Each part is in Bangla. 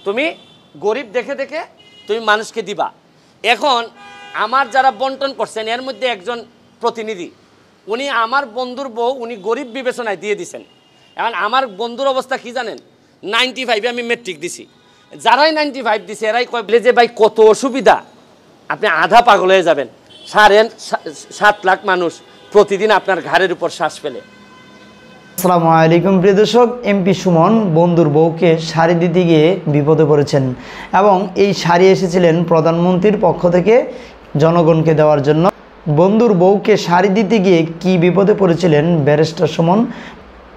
তুমি গরিব দেখে দেখে তুমি মানুষকে দিবা। এখন আমার যারা বন্টন করছেন এর মধ্যে একজন প্রতিনিধি, উনি আমার বন্ধুর বউ উনি গরিব বিবেচনায় দিয়ে দিছেন। এখন আমার বন্ধুর অবস্থা কি জানেন, 95 আমি মেট্রিক দিছি, যারাই 95 দিছে এরাই কয় যে ভাই কত অসুবিধা, আপনি আধা পাগল হয়ে যাবেন। 7.5 লাখ মানুষ প্রতিদিন আপনার ঘাড়ের উপর শ্বাস ফেলে। আসসালামু আলাইকুম প্রিয় দর্শক, এমপি সুমন বন্ধুর বউকে শাড়ি দিতে গিয়ে বিপদে পড়েছেন এবং এই শাড়ি এসেছিলেন প্রধানমন্ত্রীর পক্ষ থেকে জনগণকে দেওয়ার জন্য। বন্ধুর বউকে শাড়ি দিতে গিয়ে কি বিপদে পড়েছিলেন ব্যারিস্টার সুমন,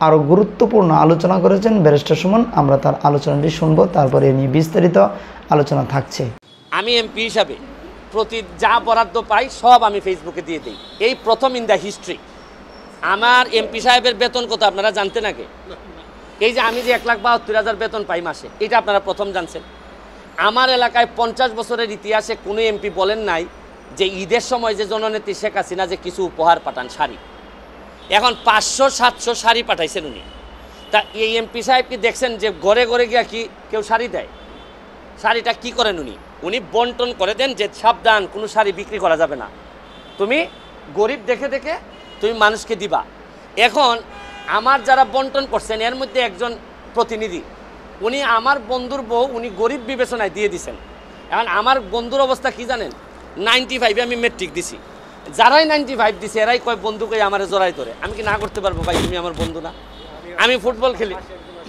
আরও গুরুত্বপূর্ণ আলোচনা করেছেন ব্যারিস্টার সুমন। আমরা তার আলোচনাটি শুনবো, তারপরে নিয়ে বিস্তারিত আলোচনা থাকছে। আমি এমপি হিসাবে যা বরাদ্দ পাই সব আমি ফেসবুকে দিয়ে দিই, এই প্রথম ইন দ্য হিস্ট্রি। আমার এমপি সাহেবের বেতন কত আপনারা জানতেন আগে? এই যে আমি যে 1,72,000 বেতন পাই মাসে, এটা আপনারা প্রথম জানছেন। আমার এলাকায় 50 বছরের ইতিহাসে কোনো এমপি বলেন নাই যে ঈদের সময় যে জননেত্রী শেখ হাসিনা যে কিছু উপহার পাঠান শাড়ি, এখন 500-700 শাড়ি পাঠাইছেন উনি। তা এই এমপি সাহেব কি দেখছেন যে ঘরে ঘরে গিয়া কি কেউ শাড়ি দেয়? শাড়িটা কি করেন উনি বন্টন করে দেন যে সাবধান, কোনো শাড়ি বিক্রি করা যাবে না, তুমি গরিব দেখে দেখে তুমি মানুষকে দিবা। এখন আমার যারা বন্টন করছেন এর মধ্যে একজন প্রতিনিধি, উনি আমার বন্ধুর বউ উনি গরিব বিবেচনায় দিয়ে দিছেন। এখন আমার বন্ধুর অবস্থা কি জানেন, 95 আমি মেট্রিক দিছি, যারাই 95 দিছে এরাই কয় বন্ধুকে আমার জড়াই ধরে। আমি কি না করতে পারবো ভাই, তুমি আমার বন্ধু না? আমি ফুটবল খেলি,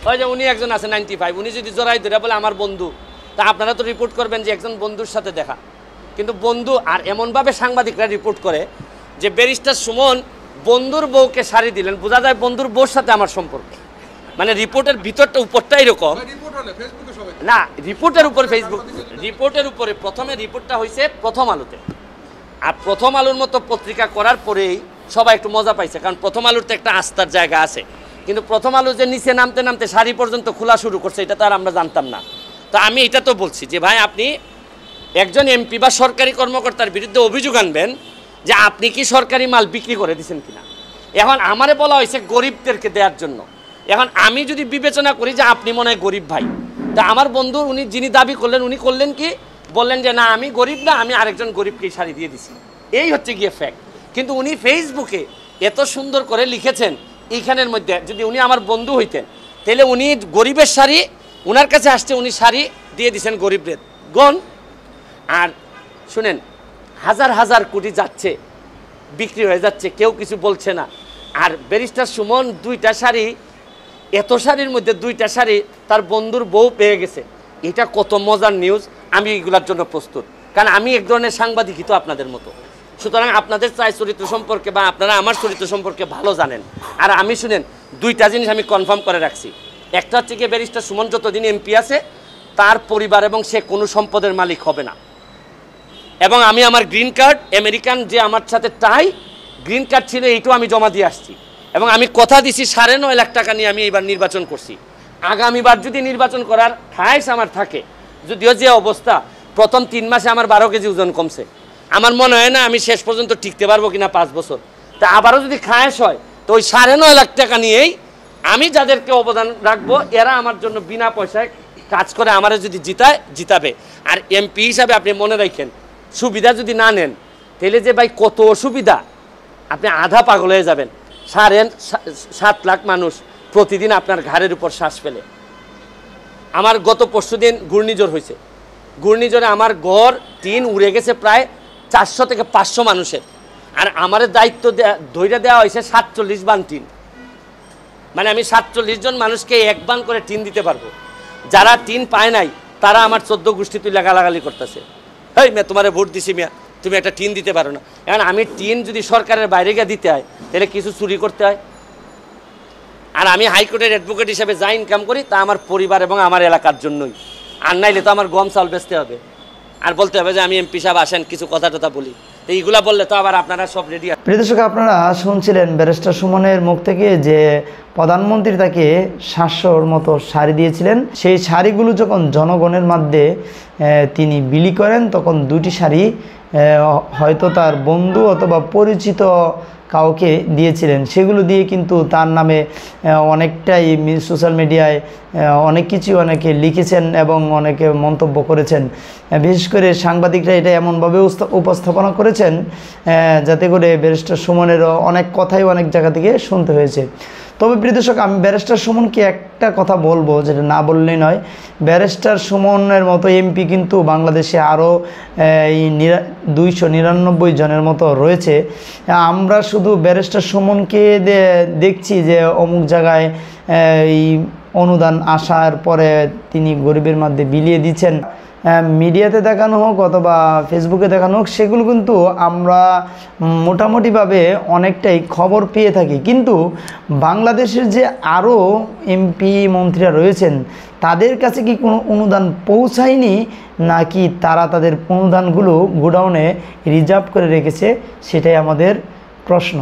ওই যে উনি একজন আছে 95, উনি যদি জড়াই ধরে বলে আমার বন্ধু, তা আপনারা তো রিপোর্ট করবেন যে একজন বন্ধুর সাথে দেখা। কিন্তু বন্ধু আর এমনভাবে সাংবাদিকরা রিপোর্ট করে যে ব্যারিস্টার সুমন বন্ধুর বউকে শাড়ি দিলেন, বোঝা যায় বন্ধুর বউর সাথে আমার সম্পর্ক। মানে রিপোর্টের ভিতরটা উপরটা এরকম না, রিপোর্টের উপরে ফেসবুক রিপোর্টের উপরে প্রথমে রিপোর্টটা হয়েছে প্রথম আলোতে, আর প্রথম আলোর মতো পত্রিকা করার পরেই সবাই একটু মজা পাইছে, কারণ প্রথম আলোর তো একটা আস্থার জায়গা আছে। কিন্তু প্রথম আলো যে নিচে নামতে নামতে শাড়ি পর্যন্ত খোলা শুরু করছে এটা তো আর আমরা জানতাম না। তো আমি এটা তো বলছি যে ভাই আপনি একজন এমপি বা সরকারি কর্মকর্তার বিরুদ্ধে অভিযোগ আনবেন যে আপনি কি সরকারি মাল বিক্রি করে দিচ্ছেন কিনা। এখন আমারে বলা হয়েছে গরিবদেরকে দেওয়ার জন্য। এখন আমি যদি বিবেচনা করি যে আপনি মনে হয় গরিব ভাই, তা আমার বন্ধু উনি যিনি দাবি করলেন উনি করলেন কি, বললেন যে না আমি গরিব না, আমি আরেকজন গরিবকে শাড়ি দিয়ে দিছি, এই হচ্ছে গিয়ে ফ্যাক্ট। কিন্তু উনি ফেসবুকে এত সুন্দর করে লিখেছেন, এইখানের মধ্যে যদি উনি আমার বন্ধু হইতেন তাহলে উনি গরিবের শাড়ি উনার কাছে আসছে, উনি শাড়ি দিয়ে দিছেন গরিবদের গণ। আর শুনেন, হাজার হাজার কোটি যাচ্ছে, বিক্রি হয়ে যাচ্ছে, কেউ কিছু বলছে না। আর ব্যারিস্টার সুমন 2টা শাড়ি, এত শাড়ির মধ্যে 2টা শাড়ি তার বন্ধুর বউ পেয়ে গেছে, এটা কত মজার নিউজ। আমি এগুলোর জন্য প্রস্তুত, কারণ আমি এক ধরনের সাংবাদিকই তো আপনাদের মতো। সুতরাং আপনাদের চাই চরিত্র সম্পর্কে বা আপনারা আমার চরিত্র সম্পর্কে ভালো জানেন। আর আমি শুনেন 2টা জিনিস আমি কনফার্ম করে রাখছি, একটা হচ্ছে কি ব্যারিস্টার সুমন যতদিন এমপি আছে তার পরিবার এবং সে কোনো সম্পদের মালিক হবে না। এবং আমি আমার গ্রিন কার্ড আমেরিকান যে আমার সাথে টাই গ্রিন কার্ড ছিল এইটাও আমি জমা দিয়ে আসছি, এবং আমি কথা দিছি 9.5 লাখ টাকা নিয়ে আমি এবার নির্বাচন করছি। আগামীবার যদি নির্বাচন করার খায়স আমার থাকে, যদিও যে অবস্থা প্রথম 3 মাসে আমার 12 কেজি ওজন কমছে, আমার মনে হয় না আমি শেষ পর্যন্ত টিকতে পারবো কিনা 5 বছর। তা আবারও যদি খায়স হয় তো ওই 9.5 লাখ টাকা নিয়েই আমি যাদেরকে অবদান রাখবো এরা আমার জন্য বিনা পয়সায় কাজ করে আমারে যদি জিতাবে। আর এমপি হিসাবে আপনি মনে রাখেন, সুবিধা যদি না নেন তাহলে যে ভাই কত অসুবিধা, আপনি আধা পাগল হয়ে যাবেন। 7.5 লাখ মানুষ প্রতিদিন আপনার ঘাড়ের উপর শ্বাস ফেলে। আমার গত পরশুদিন ঘূর্ণিঝড় হয়েছে, ঘূর্ণিঝড়ে আমার ঘর টিন উড়ে গেছে প্রায় 400 থেকে 500 মানুষের। আর আমার দায়িত্ব ধৈর্য দেওয়া হয়েছে 47 বান টিন, মানে আমি 47 জন মানুষকে 1 বান করে টিন দিতে পারবো। যারা টিন পায় নাই তারা আমার 14 গোষ্ঠী তুই লাগালাগালি করতেছে, এই মেয়ে তোমারে ভোট দিছি মিয়া, তুমি একটা টিন দিতে পারো না। এখন আমি টিন যদি সরকারের বাইরে গিয়ে দিতে হয় তাহলে কিছু চুরি করতে হয়। আর আমি হাইকোর্টের অ্যাডভোকেট হিসেবে যা ইনকাম করি তা আমার পরিবার এবং আমার এলাকার জন্যই, আর নাইলে তো আমার গম চাল বেচতে হবে, আর বলতে হবে যে আমি এমপি সাহেব আসেন কিছু কথা টথা বলি। তো এইগুলা বললে তো আবার আপনারা সব রেডি। প্রিয় দর্শক, আপনারা শুনছিলেন ব্যারিস্টার সুমনের মুখ থেকে যে প্রধানমন্ত্রী তাকে 700-র মতো শাড়ি দিয়েছিলেন। সেই শাড়িগুলো যখন জনগণের মধ্যে তিনি বিলি করেন তখন 2টি শাড়ি হয়তো তার বন্ধু অথবা পরিচিত কাউকে দিয়েছিলেন, সেগুলো দিয়ে কিন্তু তার নামে অনেকটাই সোশ্যাল মিডিয়ায় অনেক কিছু অনেকে লিখেছেন এবং অনেকে মন্তব্য করেছেন। বিশেষ করে সাংবাদিকরা এটা এমনভাবে উপস্থাপনা করেছেন যাতে করে ব্যারিস্টার সুমনেরও অনেক কথাই অনেক জায়গা থেকে শুনতে হয়েছে। তবে প্রিয় দর্শক, আমি ব্যারিস্টার সুমনকে একটা কথা বলবো, যেটা না বললেই নয়। ব্যারিস্টার সুমনের মতো এমপি কিন্তু বাংলাদেশে আরও এই 299 জনের মতো রয়েছে। আমরা শুধু ব্যারিস্টার সুমনকে দেখছি যে অমুক জায়গায় এই অনুদান আসার পরে তিনি গরিবের মধ্যে বিলিয়ে দিচ্ছেন। মিডিয়াতে দেখানো হোক অথবা ফেসবুকে দেখানো হোক, সেগুলো কিন্তু আমরা মোটামুটিভাবে অনেকটাই খবর পেয়ে থাকি। কিন্তু বাংলাদেশের যে আরও এমপি মন্ত্রীরা রয়েছেন, তাদের কাছে কি কোনো অনুদান পৌঁছায়নি, নাকি তারা তাদের অনুদানগুলো গোডাউনে রিজার্ভ করে রেখেছে, সেটাই আমাদের প্রশ্ন।